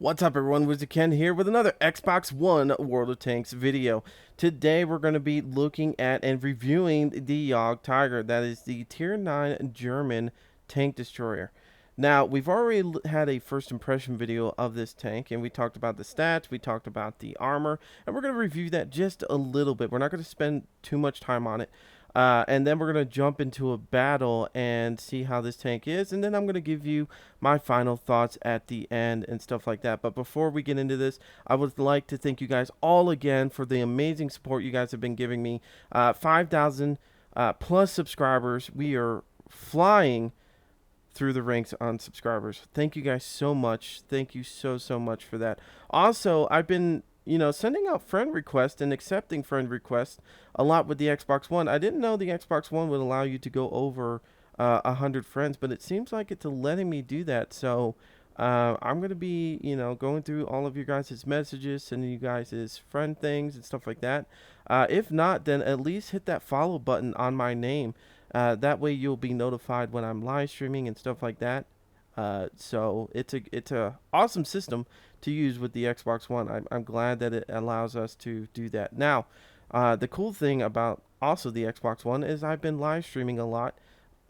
What's up everyone, WizardKen here with another Xbox One World of Tanks video. Today we're going to be looking at and reviewing the Jagdtiger. That is the Tier 9 German tank destroyer. Now, we've already had a first impression video of this tank, and we talked about the stats, we talked about the armor, and we're going to review that just a little bit. We're not going to spend too much time on it. And then we're going to jump into a battle and see how this tank is. And then I'm going to give you my final thoughts at the end and stuff like that. But before we get into this, I would like to thank you guys all again for the amazing support you guys have been giving me. 5,000 plus subscribers. We are flying through the ranks on subscribers. Thank you guys so much. Thank you so much for that. Also, I've been sending out friend requests and accepting friend requests a lot with the Xbox One. I didn't know the Xbox One would allow you to go over 100 friends, but it seems like it's letting me do that. So I'm going to be, going through all of your guys' messages, sending you guys' friend things and stuff like that. If not, then at least hit that follow button on my name. That way you'll be notified when I'm live streaming and stuff like that. So it's a awesome system to use with the Xbox One. I'm glad that it allows us to do that. Now, the cool thing about also the Xbox One is I've been live streaming a lot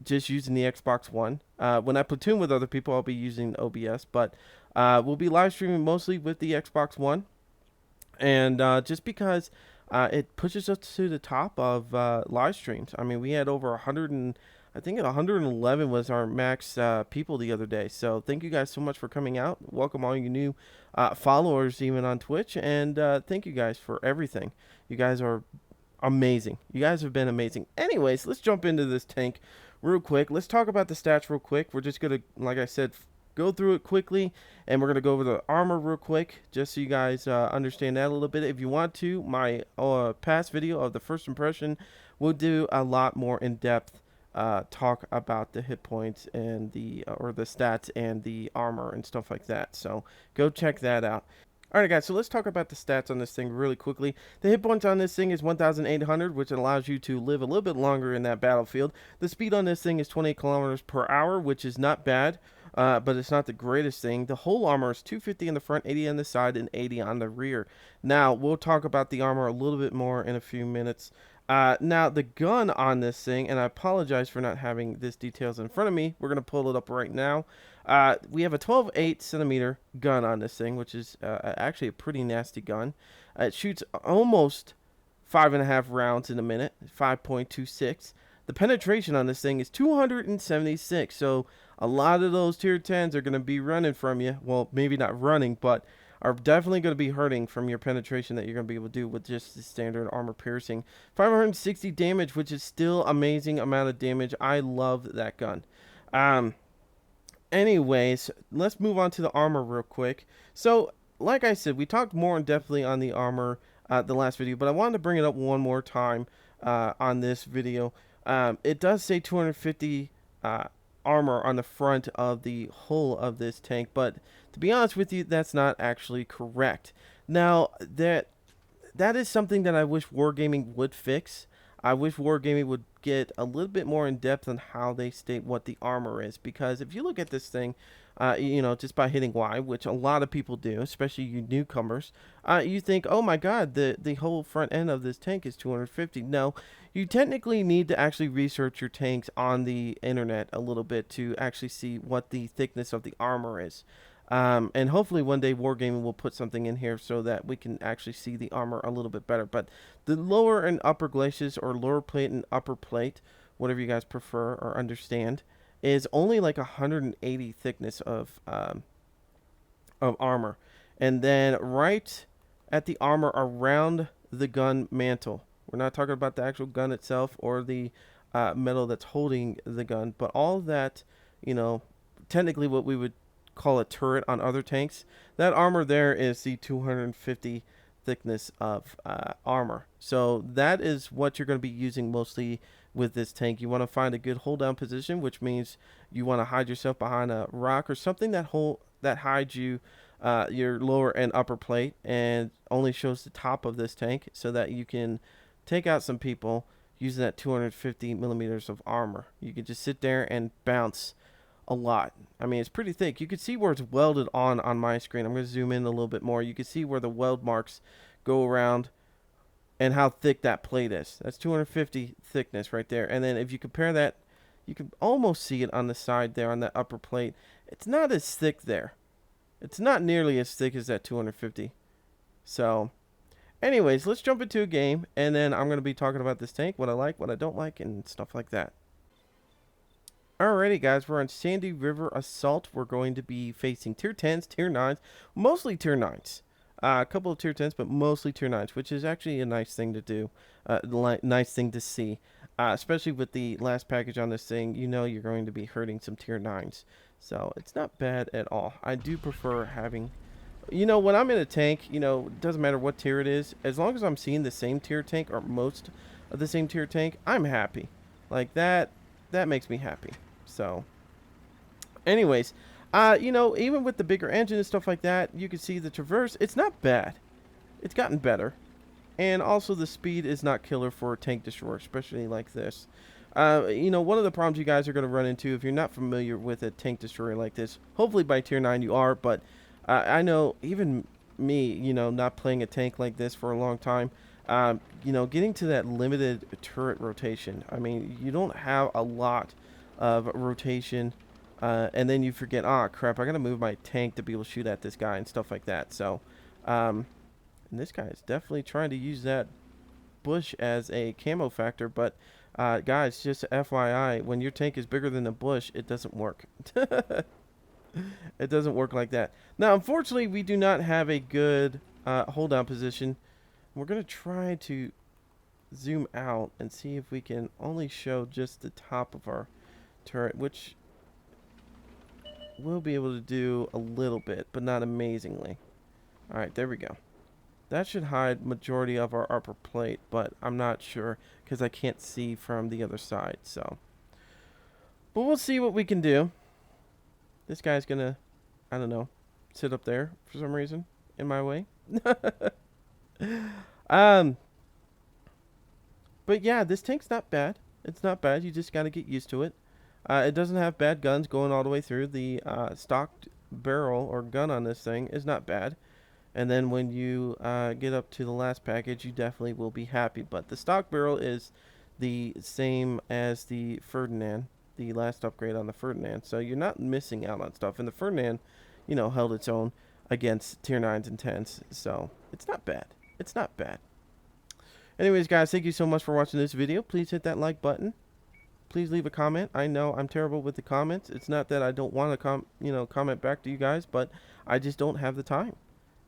just using the Xbox One. When I platoon with other people, I'll be using OBS, but we'll be live streaming mostly with the Xbox One. And just because it pushes us to the top of live streams. I mean, we had over 100 and I think at 111 was our max people the other day. So thank you guys so much for coming out. Welcome all you new followers even on Twitch. And thank you guys for everything. You guys are amazing. You guys have been amazing. Anyways, let's jump into this tank real quick. Let's talk about the stats real quick. We're just going to, like I said, go through it quickly, and we're going to go over the armor real quick just so you guys understand that a little bit. If you want to, my past video of the first impression will do a lot more in-depth talk about the hit points and the stats and the armor and stuff like that. So go check that out. Alright guys, so let's talk about the stats on this thing really quickly. The hit points on this thing is 1,800, which allows you to live a little bit longer in that battlefield. The speed on this thing is 28 kilometers per hour, which is not bad, but it's not the greatest thing. The whole armor is 250 in the front, 80 on the side, and 80 on the rear. Now, we'll talk about the armor a little bit more in a few minutes. Now, the gun on this thing, and I apologize for not having this details in front of me. We're going to pull it up right now. We have a 12.8 centimeter gun on this thing, which is actually a pretty nasty gun. It shoots almost 5.5 rounds in a minute, 5.26. The penetration on this thing is 276, so a lot of those tier 10s are going to be running from you. Well, maybe not running, but are definitely going to be hurting from your penetration that you're going to be able to do with just the standard armor piercing. 560 damage, which is still amazing amount of damage. I love that gun. Anyways, let's move on to the armor real quick. So, like I said, we talked more in depthly on the armor the last video, but I wanted to bring it up one more time on this video. It does say 250 armor on the front of the hull of this tank, but to be honest with you, that's not actually correct. Now, that is something that I wish Wargaming would fix. I wish Wargaming would get a little bit more in depth on how they state what the armor is, because if you look at this thing, just by hitting Y, which a lot of people do, especially you newcomers, you think, oh my god, the whole front end of this tank is 250. No, you technically need to actually research your tanks on the internet a little bit to actually see what the thickness of the armor is. And hopefully one day Wargaming will put something in here so that we can actually see the armor a little bit better. But the lower and upper glacis, or lower plate and upper plate, whatever you guys prefer or understand, is only like 180 thickness of armor. And then right at the armor around the gun mantle, we're not talking about the actual gun itself or the metal that's holding the gun, but all that, technically what we would call a turret on other tanks, that armor there is the 250 thickness of armor. So that is what you're going to be using mostly with this tank. You want to find a good hold down position, which means you want to hide yourself behind a rock or something that hides you your lower and upper plate and only shows the top of this tank, so that you can take out some people using that 250 millimeters of armor. You can just sit there and bounce a lot. I mean, it's pretty thick. You can see where it's welded on my screen. I'm going to zoom in a little bit more. You can see where the weld marks go around and how thick that plate is. That's 250 thickness right there. And then if you compare that, you can almost see it on the side there on that upper plate. It's not as thick there. It's not nearly as thick as that 250. So, anyways, let's jump into a game, and then I'm going to be talking about this tank, what I like, what I don't like, and stuff like that. Alrighty, guys, we're on Sandy River Assault. We're going to be facing tier 10s, tier 9s, mostly tier 9s. A couple of tier 10s, but mostly tier 9s, which is actually a nice thing to do, nice thing to see. Especially with the last package on this thing, you know you're going to be hurting some tier 9s. So, it's not bad at all. I do prefer having... You know, when I'm in a tank, you know, it doesn't matter what tier it is. As long as I'm seeing the same tier tank, or most of the same tier tank, I'm happy. Like, that makes me happy. So, anyways, you know, even with the bigger engine and stuff like that, you can see the traverse. It's not bad. It's gotten better. And also the speed is not killer for a tank destroyer, especially like this. You know, one of the problems you guys are going to run into if you're not familiar with a tank destroyer like this, hopefully by tier 9 you are, but I know even me, you know, not playing a tank like this for a long time, you know, getting to that limited turret rotation. I mean, you don't have a lot of rotation, and then you forget, crap, I gotta move my tank to be able to shoot at this guy and stuff like that. So, and this guy is definitely trying to use that bush as a camo factor, but guys, just FYI, when your tank is bigger than the bush, it doesn't work. It doesn't work like that. Now, unfortunately, we do not have a good hold down position. We're gonna try to zoom out and see if we can only show just the top of our turret, which we'll be able to do a little bit, but not amazingly. Alright, there we go. That should hide majority of our upper plate, but I'm not sure because I can't see from the other side, so. But we'll see what we can do. This guy's gonna, I don't know, sit up there for some reason in my way. But yeah, this tank's not bad. It's not bad. You just gotta get used to it. It doesn't have bad guns going all the way through. The stocked barrel or gun on this thing is not bad. And then when you get up to the last package, you definitely will be happy. But the stock barrel is the same as the Ferdinand, the last upgrade on the Ferdinand. So you're not missing out on stuff. And the Ferdinand, you know, held its own against tier 9s and 10s. So it's not bad. It's not bad. Anyways, guys, thank you so much for watching this video. Please hit that like button. Please leave a comment. I know I'm terrible with the comments. It's not that I don't want to comment back to you guys, but I just don't have the time.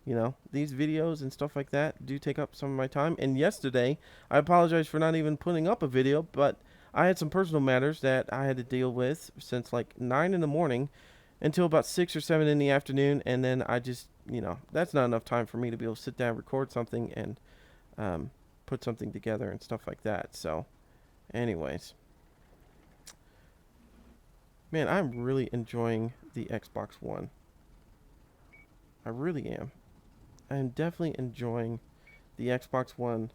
You know, these videos and stuff like that do take up some of my time. And yesterday, I apologize for not even putting up a video, but I had some personal matters that I had to deal with since like 9 in the morning until about 6 or 7 in the afternoon. And then I just, you know, that's not enough time for me to be able to sit down, record something, and put something together and stuff like that. So, anyways. Man, I'm really enjoying the Xbox One. I really am. I'm definitely enjoying the Xbox One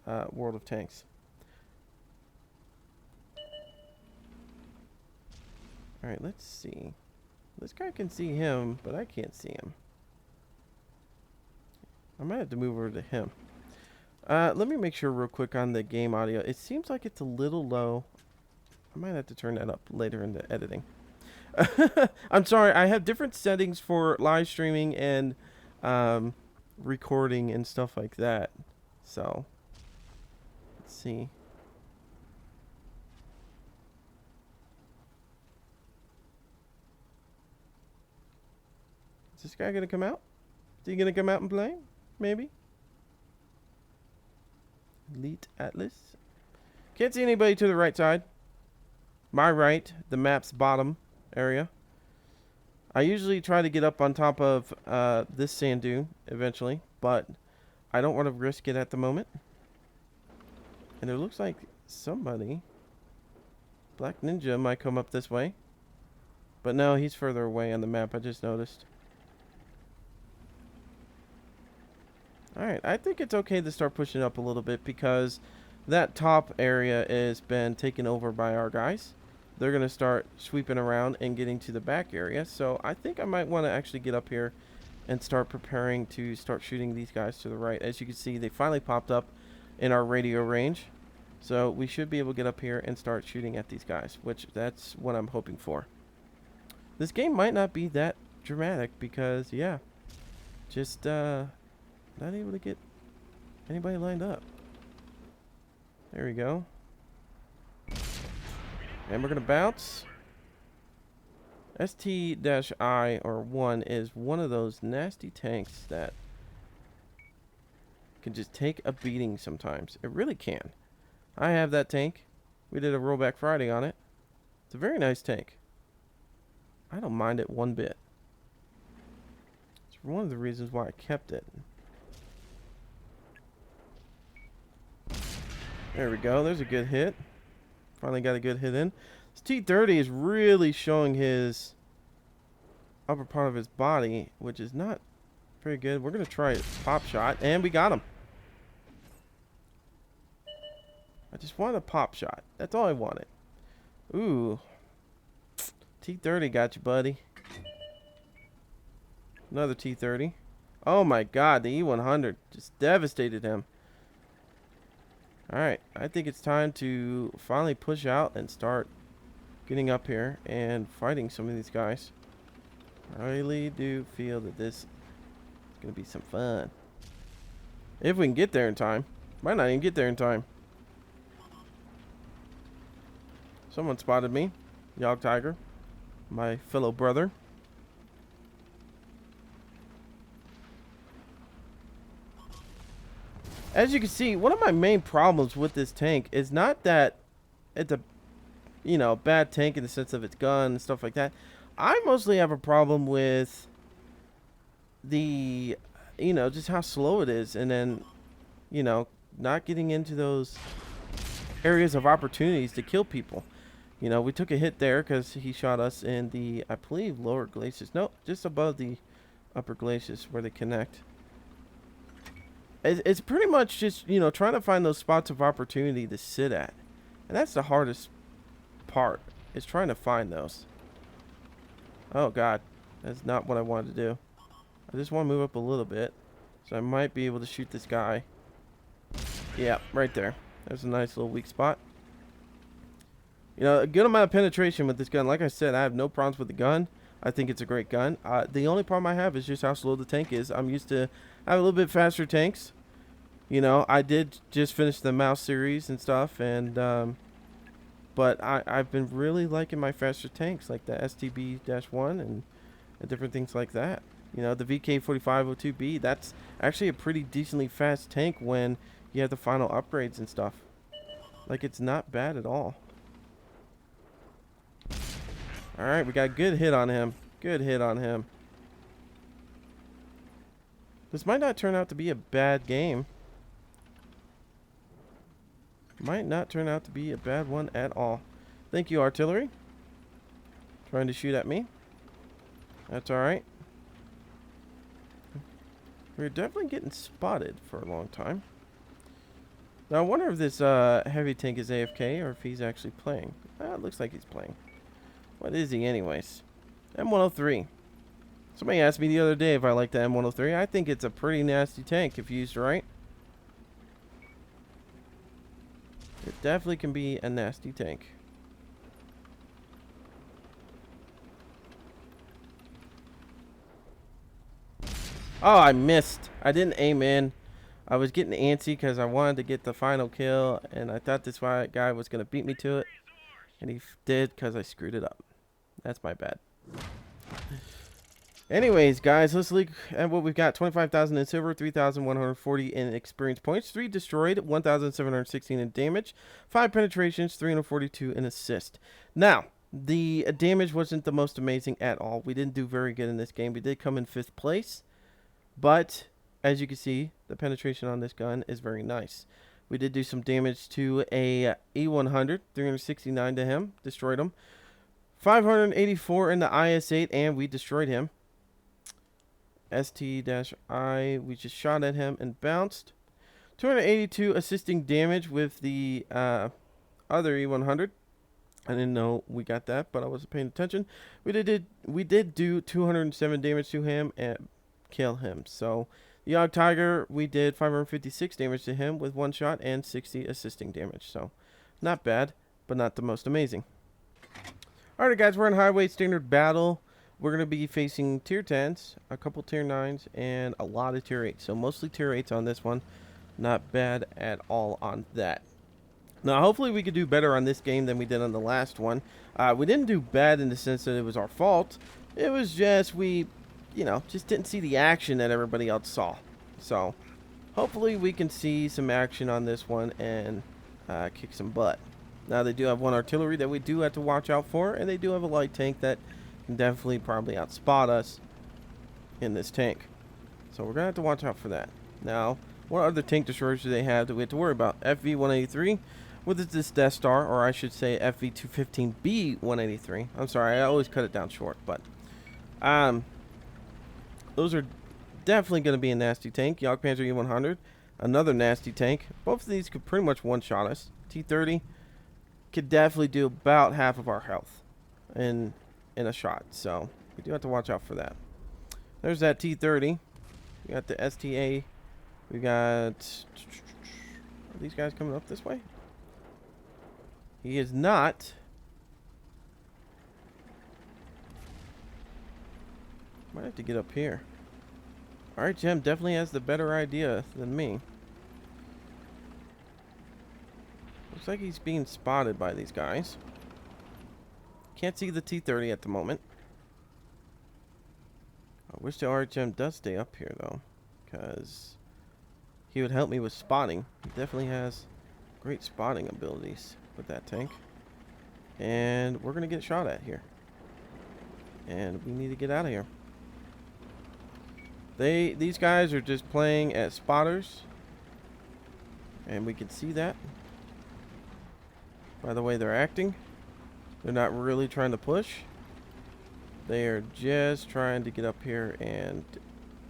World of Tanks. Alright, let's see. This guy can see him, but I can't see him. I might have to move over to him. Let me make sure real quick on the game audio. It seems like it's a little low. I might have to turn that up later in the editing. I'm sorry, I have different settings for live streaming and recording and stuff like that. So, let's see. Is this guy gonna come out? Is he gonna come out and play? Maybe. Elite Atlas. Can't see anybody to the right side. My right, the map's bottom area. I usually try to get up on top of this sand dune eventually, but I don't want to risk it at the moment. And it looks like somebody, Black Ninja, might come up this way. But no, he's further away on the map, I just noticed. Alright, I think it's okay to start pushing up a little bit because that top area has been taken over by our guys. they're going to start sweeping around and getting to the back area. So I think I might want to actually get up here and start preparing to start shooting these guys to the right. As you can see, they finally popped up in our radio range. So we should be able to get up here and start shooting at these guys, which that's what I'm hoping for. This game might not be that dramatic because, yeah, just not able to get anybody lined up. There we go. And we're going to bounce. ST-I or 1 is one of those nasty tanks that can just take a beating sometimes. It really can. I have that tank. We did a rollback Friday on it. It's a very nice tank. I don't mind it one bit. It's one of the reasons why I kept it. There we go. There's a good hit. Finally got a good hit in. This T-30 is really showing his upper part of his body, which is not very good. We're going to try a pop shot, and we got him. I just wanted a pop shot. That's all I wanted. Ooh. T-30 got you, buddy. Another T-30. Oh my god, the E-100 just devastated him. Alright, I think it's time to finally push out and start getting up here and fighting some of these guys. I really do feel that this is going to be some fun. If we can get there in time. Might not even get there in time. Someone spotted me. Jagdtiger, my fellow brother. As you can see, one of my main problems with this tank is not that it's a, you know, bad tank in the sense of its gun and stuff like that. I mostly have a problem with the, you know, just how slow it is, and then, you know, not getting into those areas of opportunities to kill people. You know, we took a hit there because he shot us in the, I believe, lower glaciers. No, just above the upper glaciers where they connect. It's pretty much just, you know, trying to find those spots of opportunity to sit at. And that's the hardest part, is trying to find those. Oh, God. That's not what I wanted to do. I just want to move up a little bit. So I might be able to shoot this guy. Yeah, right there. There's a nice little weak spot. You know, a good amount of penetration with this gun. Like I said, I have no problems with the gun. I think it's a great gun. The only problem I have is just how slow the tank is. I'm used to have a little bit faster tanks. You know, I did just finish the Mouse series and stuff, and but I've been really liking my faster tanks, like the STB-1 and different things like that. You know, the VK4502B, that's actually a pretty decently fast tank when you have the final upgrades and stuff. Like, it's not bad at all. Alright, we got a good hit on him. Good hit on him. This might not turn out to be a bad game. Might not turn out to be a bad one at all. Thank you, artillery. Trying to shoot at me. That's alright. We're definitely getting spotted for a long time. Now, I wonder if this heavy tank is AFK or if he's actually playing. It looks like he's playing. What is he anyways? M103. Somebody asked me the other day if I like the M103. I think it's a pretty nasty tank if used right. It definitely can be a nasty tank. Oh, I missed. I didn't aim in. I was getting antsy because I wanted to get the final kill, and I thought this guy was going to beat me to it. And he did because I screwed it up. That's my bad. Anyways, guys, let's look at what we've got. 25,000 in silver, 3,140 in experience points, 3 destroyed, 1,716 in damage, 5 penetrations, 342 in assist. Now, the damage wasn't the most amazing at all. We didn't do very good in this game. We did come in 5th place, but as you can see, the penetration on this gun is very nice. We did do some damage to a E100, 369 to him, destroyed him. 584 in the IS-8, and we destroyed him. ST-I, we just shot at him and bounced. 282 assisting damage with the other E100. I didn't know we got that, but I wasn't paying attention. We did do 207 damage to him and kill him. So the Jagdtiger, we did 556 damage to him with one shot and 60 assisting damage. So not bad, but not the most amazing. Alright guys, we're in highway standard battle. We're going to be facing tier 10s, a couple tier 9s, and a lot of tier 8s. So mostly tier 8s on this one. Not bad at all on that. Now, hopefully we could do better on this game than we did on the last one. We didn't do bad in the sense that it was our fault. It was just we, just didn't see the action that everybody else saw. So, hopefully we can see some action on this one and kick some butt. Now, they do have one artillery that we do have to watch out for, and they do have a light tank that can definitely probably outspot us in this tank. So, we're going to have to watch out for that. Now, what other tank destroyers do they have that we have to worry about? FV-183. With this Death Star, or I should say FV-215B-183. I'm sorry, I always cut it down short, but those are definitely going to be a nasty tank. Jagdpanzer E-100, another nasty tank. Both of these could pretty much one-shot us. T-30 could definitely do about half of our health in a shot, so we do have to watch out for that. There's that T-30. We got the STA. We got... Are these guys coming up this way? He is not. Might have to get up here. Alright, Gem definitely has the better idea than me. Looks like he's being spotted by these guys. Can't see the T-30 at the moment. I wish the RHM does stay up here, though. Because he would help me with spotting. He definitely has great spotting abilities with that tank. And we're going to get shot at here. And we need to get out of here. These guys are just playing as spotters. And we can see that by the way they're acting. They're not really trying to push. They are just trying to get up here and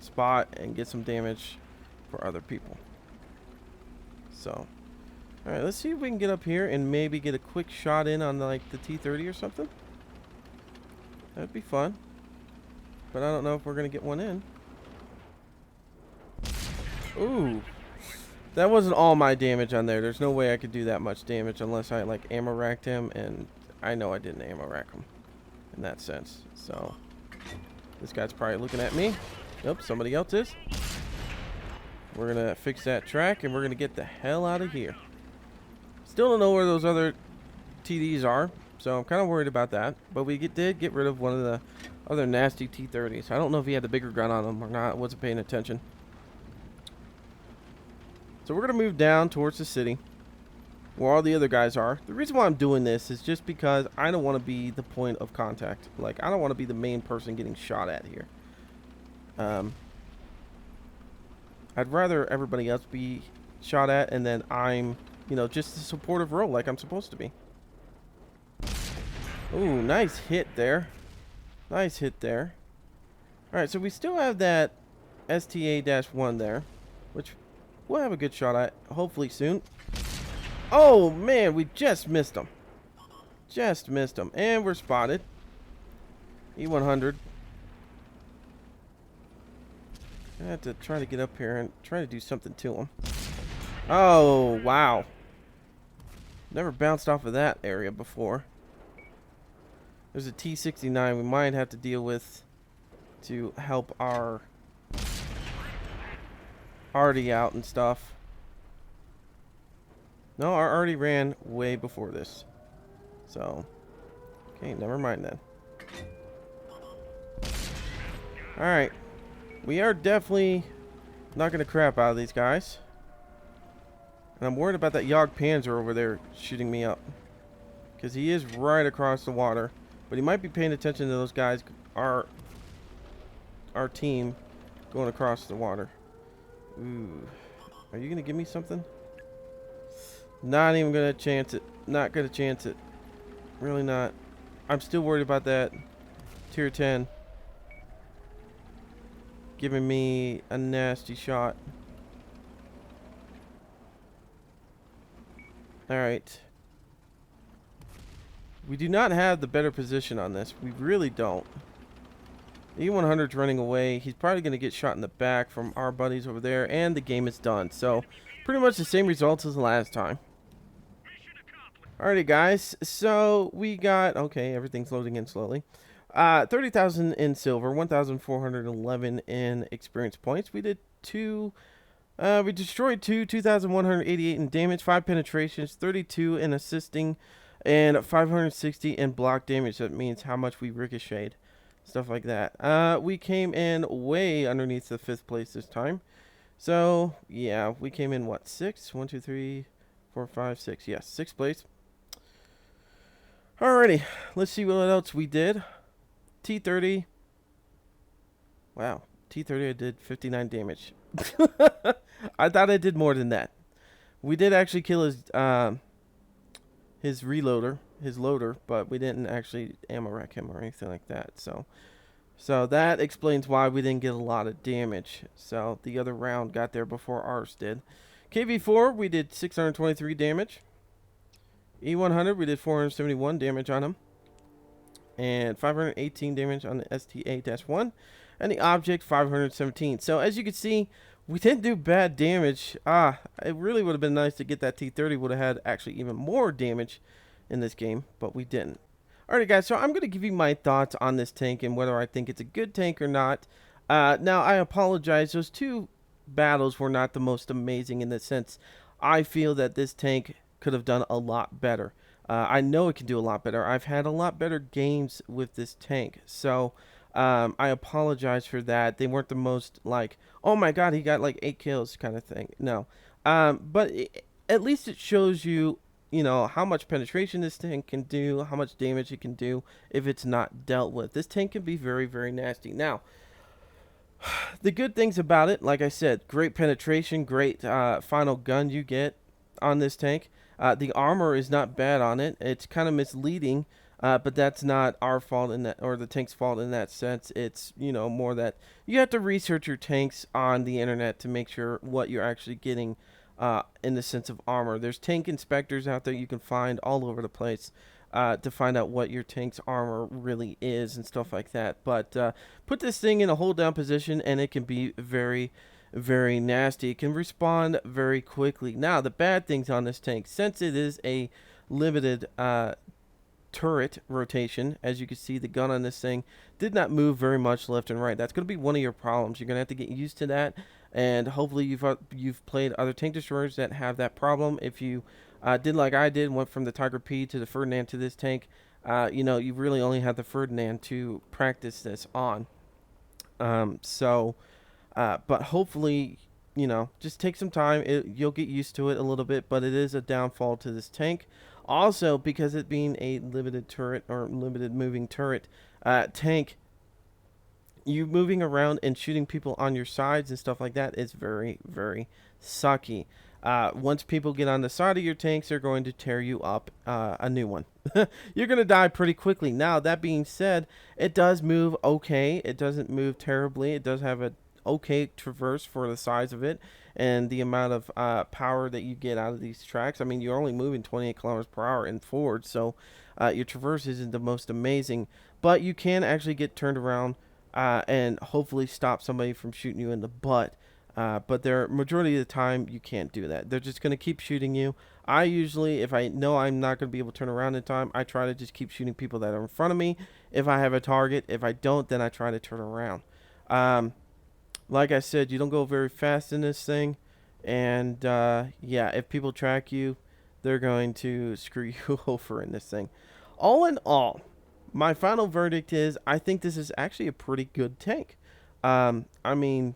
spot and get some damage for other people. So, alright, let's see if we can get up here and maybe get a quick shot in on like the T-30 or something. That'd be fun. But I don't know if we're going to get one in. Ooh. That wasn't all my damage on there. There's no way I could do that much damage unless I like ammo racked him, and I know I didn't ammo rack him in that sense. So this guy's probably looking at me. Nope, somebody else is. We're gonna fix that track and we're gonna get the hell out of here. Still don't know where those other TDs are, so I'm kind of worried about that. But we did get rid of one of the other nasty T-30s. I don't know if he had the bigger gun on him or not. I wasn't paying attention. So we're going to move down towards the city where all the other guys are. The reason why I'm doing this is just because I don't want to be the point of contact. Like, I don't want to be the main person getting shot at here. I'd rather everybody else be shot at and then I'm, just a supportive role like I'm supposed to be. Ooh, nice hit there. Nice hit there. Alright, so we still have that STA-1 there, which we'll have a good shot at hopefully soon. Oh man, we just missed him. Just missed him. And we're spotted. E-100. I have to try to get up here and try to do something to him. Oh, wow. Never bounced off of that area before. There's a T-69 we might have to deal with to help our Artie out and stuff. No, our Artie ran way before this. So, okay, never mind then. Alright. We are definitely not going to crap out of these guys. And I'm worried about that Jagdpanzer over there shooting me up. Because he is right across the water. But he might be paying attention to those guys, our team, going across the water. Ooh. Are you going to give me something? Not even going to chance it. Not going to chance it. Really not. I'm still worried about that tier 10 giving me a nasty shot. Alright. We do not have the better position on this. We really don't. E100's running away. He's probably going to get shot in the back from our buddies over there, and the game is done. So, pretty much the same results as the last time. Alrighty, guys. So, we got... Okay, everything's loading in slowly. 30,000 in silver, 1,411 in experience points. We did two... we destroyed 2,188 in damage, 5 penetrations, 32 in assisting, and 560 in block damage. That means how much we ricocheted. Stuff like that. We came in way underneath the 5th place this time. So, yeah, we came in, what, 6? 1, 2, 3, 4, 5, 6. Yes, 6th place. Alrighty, let's see what else we did. T30. Wow, T30 I did 59 damage. I thought I did more than that. We did actually kill his reloader, his loader, but we didn't actually ammo rack him or anything like that. So that explains why we didn't get a lot of damage. So the other round got there before ours did. KV4, we did 623 damage. E100, we did 471 damage on him. And 518 damage on the STA-1. And the object, 517. So as you can see, we didn't do bad damage. It really would have been nice to get that T30. Would have had actually even more damage in this game, but we didn't. Alright, guys, so I'm going to give you my thoughts on this tank and whether I think it's a good tank or not. Now, I apologize. Those two battles were not the most amazing in the sense I feel that this tank could have done a lot better. I know it can do a lot better. I've had a lot better games with this tank, so... I apologize for that. They weren't the most like, oh my god, he got like 8 kills kind of thing. No. But at least it shows you, you know, how much penetration this tank can do, how much damage it can do if it's not dealt with. This tank can be very, very nasty. Now, the good things about it, like I said, great penetration, great final gun you get on this tank. The armor is not bad on it. It's kind of misleading. But that's not our fault in that, or the tank's fault in that sense. It's, you know, more that you have to research your tanks on the internet to make sure what you're actually getting in the sense of armor. There's tank inspectors out there you can find all over the place to find out what your tank's armor really is and stuff like that. But put this thing in a hold down position and it can be very, very nasty. It can respond very quickly. Now, the bad things on this tank, since it is a limited turret rotation, as you can see, the gun on this thing did not move very much left and right. That's going to be one of your problems. You're going to have to get used to that, and hopefully you've played other tank destroyers that have that problem. If you did like I did, went from the Tiger P to the Ferdinand to this tank, you know, you really only have the Ferdinand to practice this on. But hopefully, you know, just take some time. You'll get used to it a little bit, but it is a downfall to this tank. Also, because it being a limited turret or limited moving turret tank, you moving around and shooting people on your sides and stuff like that is very, very sucky. Once people get on the side of your tanks, they're going to tear you up a new one. You're going to die pretty quickly. Now, that being said, it does move okay. It doesn't move terribly. It does have a okay traverse for the size of it and the amount of power that you get out of these tracks. I mean, you're only moving 28 kilometers per hour in forward, so your traverse isn't the most amazing, but you can actually get turned around and hopefully stop somebody from shooting you in the butt. But majority of the time you can't do that. They're just going to keep shooting you. I usually, if I know I'm not going to be able to turn around in time, I try to just keep shooting people that are in front of me if I have a target. If I don't, then I try to turn around. Like I said, you don't go very fast in this thing, and yeah, if people track you, they're going to screw you over in this thing. All in all, my final verdict is I think this is actually a pretty good tank. I mean,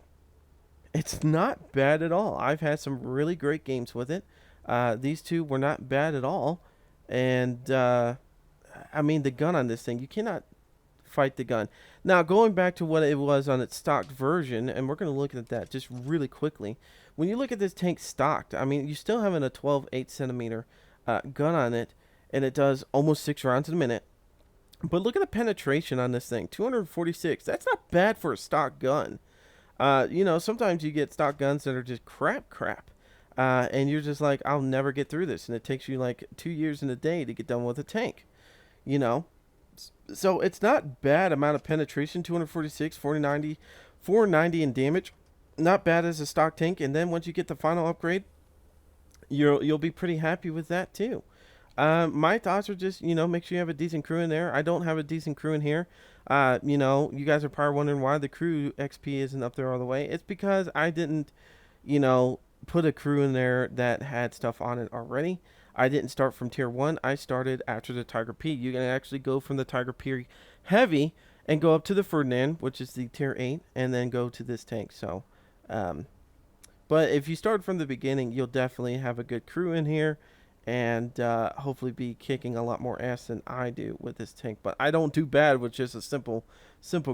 it's not bad at all. I've had some really great games with it. These two were not bad at all, and I mean, the gun on this thing, you cannot fight the gun. Now, going back to what it was on its stocked version, and we're going to look at that just really quickly. When you look at this tank stocked, I mean, you still having a 12.8 centimeter gun on it, and it does almost 6 rounds a minute. But look at the penetration on this thing, 246. That's not bad for a stock gun. You know, sometimes you get stock guns that are just crap. And you're just like, I'll never get through this. And it takes you like 2 years and a day to get done with a tank. you know. So it's not bad amount of penetration, 246, 490, 490 in damage. Not bad as a stock tank. And then once you get the final upgrade, you'll be pretty happy with that too. My thoughts are just, make sure you have a decent crew in there. I don't have a decent crew in here. You guys are probably wondering why the crew XP isn't up there all the way. It's because I didn't, put a crew in there that had stuff on it already. I didn't start from tier 1. I started after the Tiger P. You can actually go from the Tiger P heavy and go up to the Ferdinand, which is the tier 8, and then go to this tank. So, but if you start from the beginning, you'll definitely have a good crew in here, and hopefully be kicking a lot more ass than I do with this tank. But I don't do bad with just a simple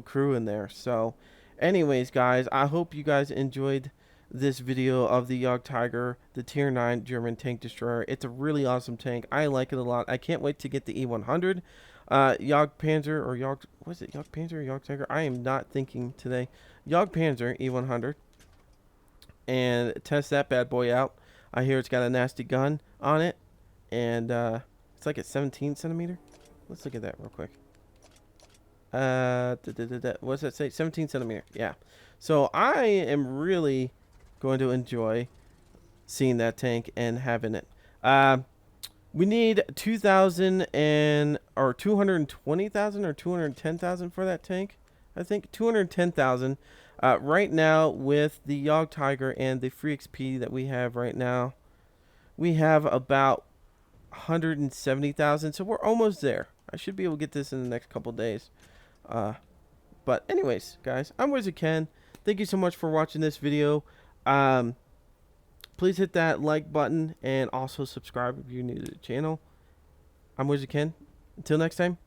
crew in there. So anyways, guys, I hope you guys enjoyed this video of the Jagdtiger, the tier 9 German tank destroyer. It's a really awesome tank. I like it a lot. I can't wait to get the E100. Jagdpanzer, or was it Jagdpanzer or Jagdtiger? I am not thinking today. Jagdpanzer E100. And test that bad boy out. I hear it's got a nasty gun on it, and it's like a 17 centimeter. Let's look at that real quick. What's that say? 17 centimeter. Yeah. So I am really going to enjoy seeing that tank and having it. We need 2,000 or 220,000 or 210,000 for that tank. I think 210,000. Right now, with the Jagdtiger and the free XP that we have right now, we have about 170,000. So we're almost there. I should be able to get this in the next couple days. But anyways, guys, I'm WizardKen. Thank you so much for watching this video. Please hit that like button and also subscribe if you're new to the channel. I'm WizardKen. Until next time.